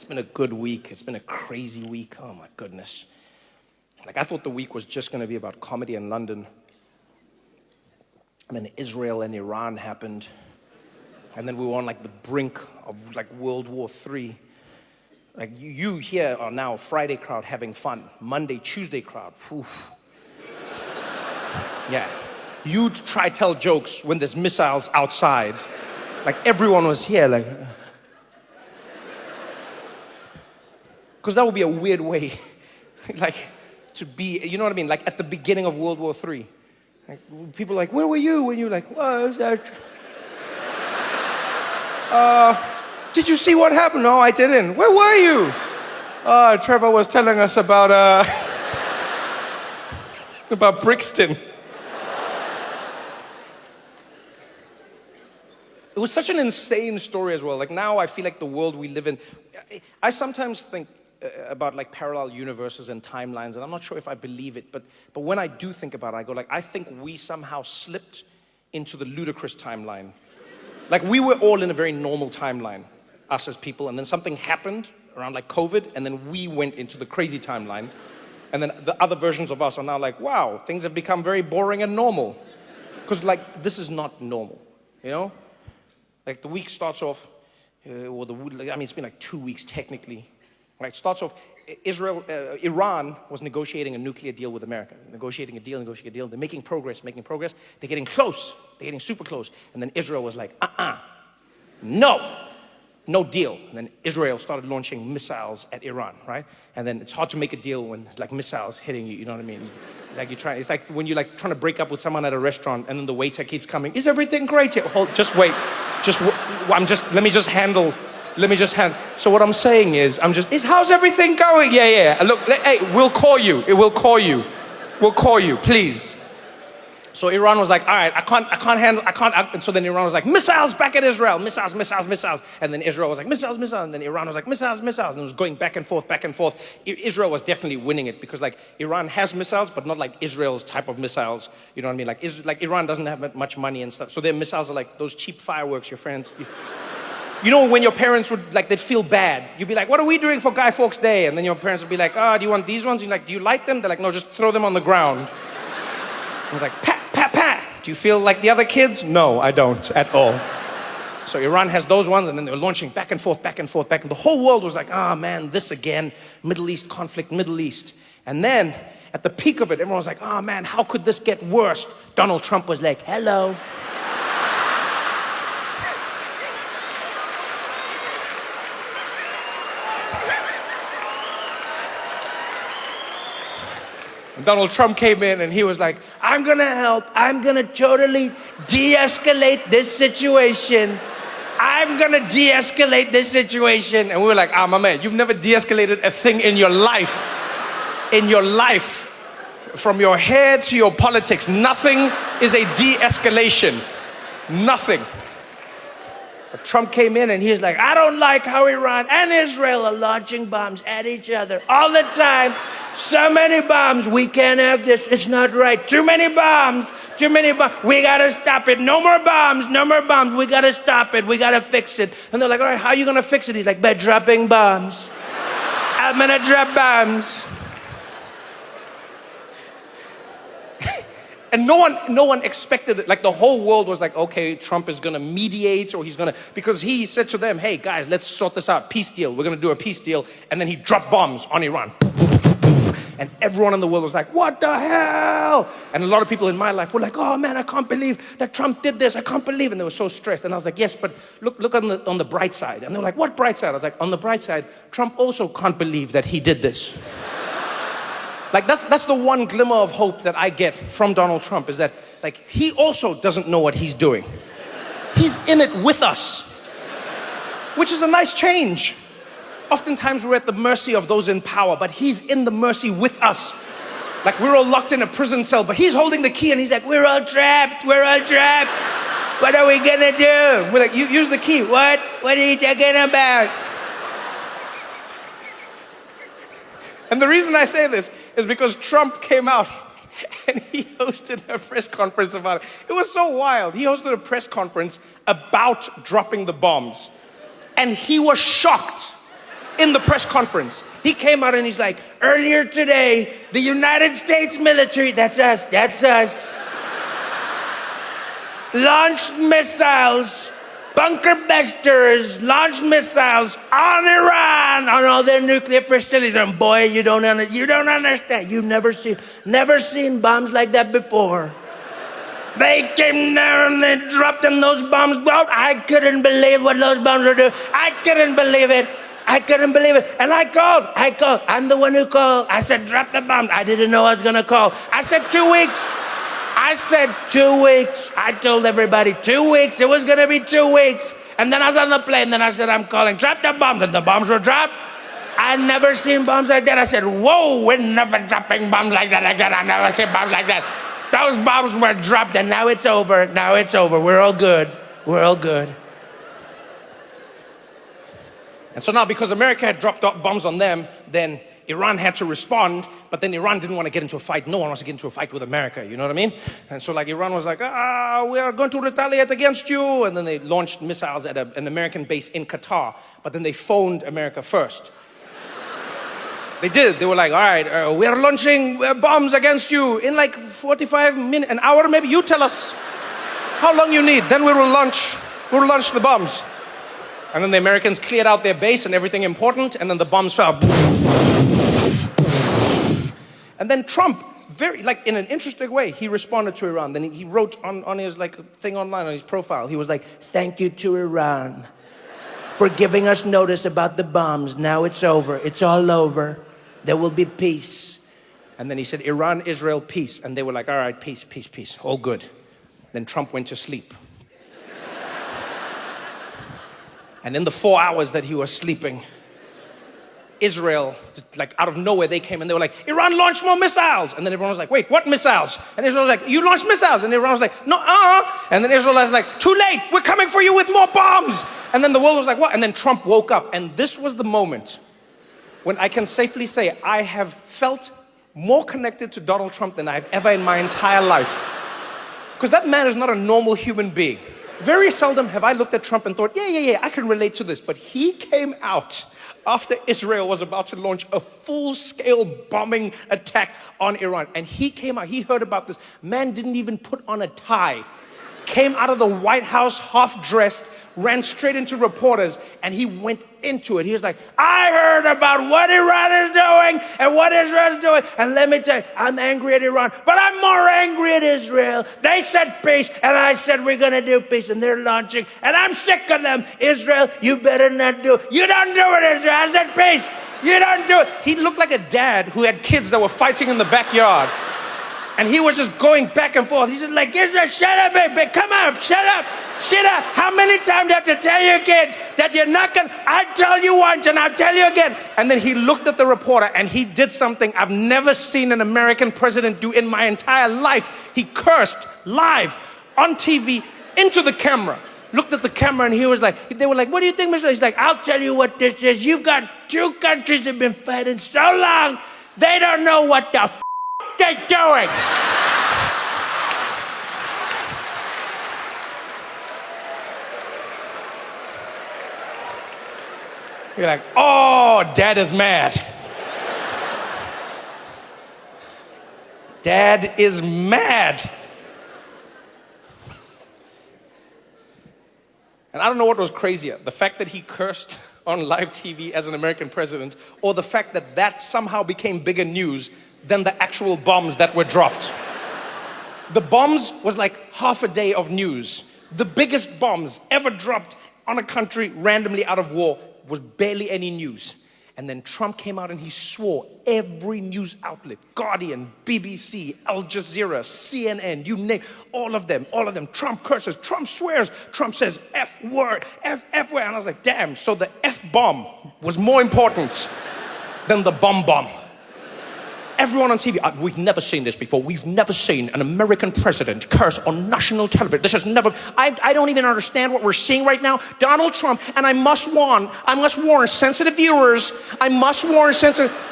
It's been a good week. It's been a crazy week. Oh my goodness. Like I thought the week was just going to be about comedy in London. And then Israel and Iran happened. And then we were on like the brink of like World War III. Like you here are now Friday crowd having fun. Monday, Tuesday crowd. Oof. Yeah. You try tell jokes when there's missiles outside. Like everyone was here like... Because that would be a weird way, like, to be, you know what I mean? Like, at the beginning of World War III. Like, people are like, where were you? And you're like, did you see what happened? No, I didn't. Where were you? Trevor was telling us about Brixton. It was such an insane story as well. Like, now I feel like the world we live in, I sometimes think about like parallel universes and timelines, and I'm not sure if I believe it, but when I do think about it, I go like, I think we somehow slipped into the ludicrous timeline. Like we were all in a very normal timeline, us as people, and then something happened around like COVID, and then we went into the crazy timeline, and then the other versions of us are now like, wow, things have become very boring and normal. Because like, this is not normal, you know? Like the week starts off, it's been like 2 weeks technically. Right, it starts off, Iran was negotiating a nuclear deal with America. Negotiating a deal. They're making progress. They're getting close. They're getting super close. And then Israel was like, no deal. And then Israel started launching missiles at Iran, right? And then it's hard to make a deal when it's like missiles hitting you, you know what I mean? It's like when you're like trying to break up with someone at a restaurant and then the waiter keeps coming, is everything great? Just wait. Let me just handle. So what I'm saying is, how's everything going? Yeah. Look, hey, we'll call you. We'll call you, please. So Iran was like, all right, I can't handle. And so then Iran was like, missiles back at Israel, missiles. And then Israel was like, missiles. And then Iran was like, missiles. And it was going back and forth. Israel was definitely winning it because like Iran has missiles, but not like Israel's type of missiles. You know what I mean? Like Iran doesn't have much money and stuff. So their missiles are like those cheap fireworks your friends... You know when your parents would, like, they'd feel bad. You'd be like, what are we doing for Guy Fawkes Day? And then your parents would be like, do you want these ones? You're like, do you like them? They're like, no, just throw them on the ground. I was like, pat. Do you feel like the other kids? No, I don't at all. So Iran has those ones, and then they were launching back and forth. And the whole world was like, man, this again, Middle East conflict, Middle East. And then, at the peak of it, everyone was like, man, how could this get worse? Donald Trump was like, hello. Donald Trump came in and he was like, I'm gonna help. I'm gonna totally de-escalate this situation. And we were like, my man, you've never de-escalated a thing in your life. From your hair to your politics, nothing is a de-escalation. Nothing. But Trump came in and he's like, I don't like how Iran and Israel are launching bombs at each other all the time. So many bombs, we can't have this, it's not right. Too many bombs, we gotta stop it. No more bombs, we gotta stop it, we gotta fix it. And they're like, all right, how are you gonna fix it? He's like, by dropping bombs. I'm gonna drop bombs. And no one expected it. Like the whole world was like, okay, Trump is gonna mediate, or because he said to them, hey guys, let's sort this out, peace deal. We're gonna do a peace deal. And then he dropped bombs on Iran. And everyone in the world was like, what the hell? And a lot of people in my life were like, oh man, I can't believe that Trump did this. I can't believe. And they were so stressed. And I was like, yes, but look on the bright side. And they were like, what bright side? I was like, on the bright side, Trump also can't believe that he did this. Like that's the one glimmer of hope that I get from Donald Trump, is that like he also doesn't know what he's doing. He's in it with us, which is a nice change. Oftentimes we're at the mercy of those in power, but he's in the mercy with us. Like we're all locked in a prison cell, but he's holding the key and he's like, we're all trapped. What are we gonna do? We're like, use the key. What are you talking about? And the reason I say this is because Trump came out and he hosted a press conference about it. It was so wild. He hosted a press conference about dropping the bombs. And he was shocked. in the press conference. He came out and he's like, earlier today, the United States military, that's us, launched missiles, bunker busters, launched missiles on Iran, on all their nuclear facilities. And boy, you don't understand. You've never seen bombs like that before. They came down and they dropped them, those bombs. I couldn't believe what those bombs were doing. I couldn't believe it. And I called. I'm the one who called. I said, drop the bombs. I didn't know I was gonna call. I said 2 weeks. I told everybody 2 weeks. It was gonna be 2 weeks. And then I was on the plane. Then I said, I'm calling. Drop the bombs. And the bombs were dropped. I'd never seen bombs like that. I said, whoa, we're never dropping bombs like that again. I never seen bombs like that. Those bombs were dropped, and now it's over. We're all good. And so now, because America had dropped bombs on them, then Iran had to respond, but then Iran didn't want to get into a fight. No one wants to get into a fight with America, you know what I mean? And so like Iran was like, we are going to retaliate against you. And then they launched missiles at an American base in Qatar, but then they phoned America first. They did. They were like, all right, we are launching bombs against you in like 45 minutes, an hour maybe. You tell us how long you need. Then we'll launch the bombs. And then the Americans cleared out their base and everything important, and then the bombs fell. And then Trump, very, like in an interesting way, he responded to Iran. Then he wrote on his like thing online, on his profile, he was like, thank you to Iran for giving us notice about the bombs. Now it's over. It's all over. There will be peace. And then he said, Iran, Israel, peace. And they were like, all right, peace, all good. Then Trump went to sleep. And in the 4 hours that he was sleeping, Israel, like out of nowhere, they came and they were like, Iran launched more missiles. And then everyone was like, wait, what missiles? And Israel was like, you launched missiles. And everyone was like, no, And then Israel was like, too late, we're coming for you with more bombs. And then the world was like, what? And then Trump woke up. And this was the moment when I can safely say I have felt more connected to Donald Trump than I've ever in my entire life. Because that man is not a normal human being. Very seldom have I looked at Trump and thought, yeah, I can relate to this. But he came out after Israel was about to launch a full-scale bombing attack on Iran. And he came out, he heard about this. Man didn't even put on a tie. Came out of the White House half-dressed, ran straight into reporters, and he went into it. He was like, I heard about what Iran is doing and what Israel is doing. And let me tell you, I'm angry at Iran, but I'm more angry at Israel. They said peace, and I said we're going to do peace, and they're launching, and I'm sick of them. Israel, you better not do it. You don't do it, Israel. I said peace. You don't do it. He looked like a dad who had kids that were fighting in the backyard. And he was just going back and forth. He's just like, Israel, shut up, baby. Come on, shut up. Shut up. How many times do you have to tell your kids that you're not going to? I tell you once and I'll tell you again. And then he looked at the reporter and he did something I've never seen an American president do in my entire life. He cursed live on TV into the camera. Looked at the camera and he was like, they were like, what do you think, Mr.? He's like, I'll tell you what this is. You've got two countries that have been fighting so long, they don't know what the they're doing. You're like, oh, Dad is mad. Dad is mad. And I don't know what was crazier, the fact that he cursed on live TV as an American president, or the fact that that somehow became bigger news than the actual bombs that were dropped. The bombs was like half a day of news. The biggest bombs ever dropped on a country randomly out of war was barely any news. And then Trump came out and he swore every news outlet, Guardian, BBC, Al Jazeera, CNN, you name, all of them, Trump curses, Trump swears, Trump says F word, F word. And I was like, damn, so the F bomb was more important than the bomb. Everyone on TV, we've never seen this before. We've never seen an American president curse on national television. This has never, I don't even understand what we're seeing right now. Donald Trump, and I must warn sensitive viewers,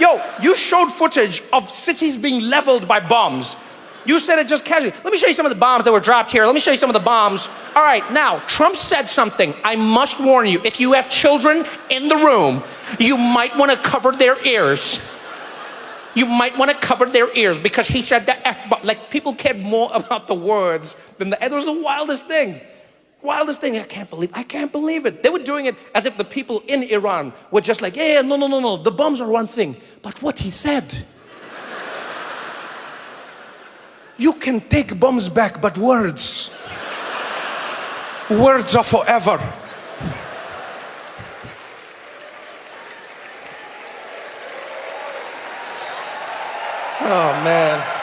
yo, you showed footage of cities being leveled by bombs. You said it just casually. Let me show you some of the bombs that were dropped here. Let me show you some of the bombs. All right, now, Trump said something. I must warn you, if you have children in the room, You might want to cover their ears. You might want to cover their ears because he said the F-bomb. Like, people cared more about the words than it was the wildest thing. Wildest thing. I can't believe it. They were doing it as if the people in Iran were just like, yeah, no. The bombs are one thing. But what he said. You can take bombs back, but words are forever. Oh, man.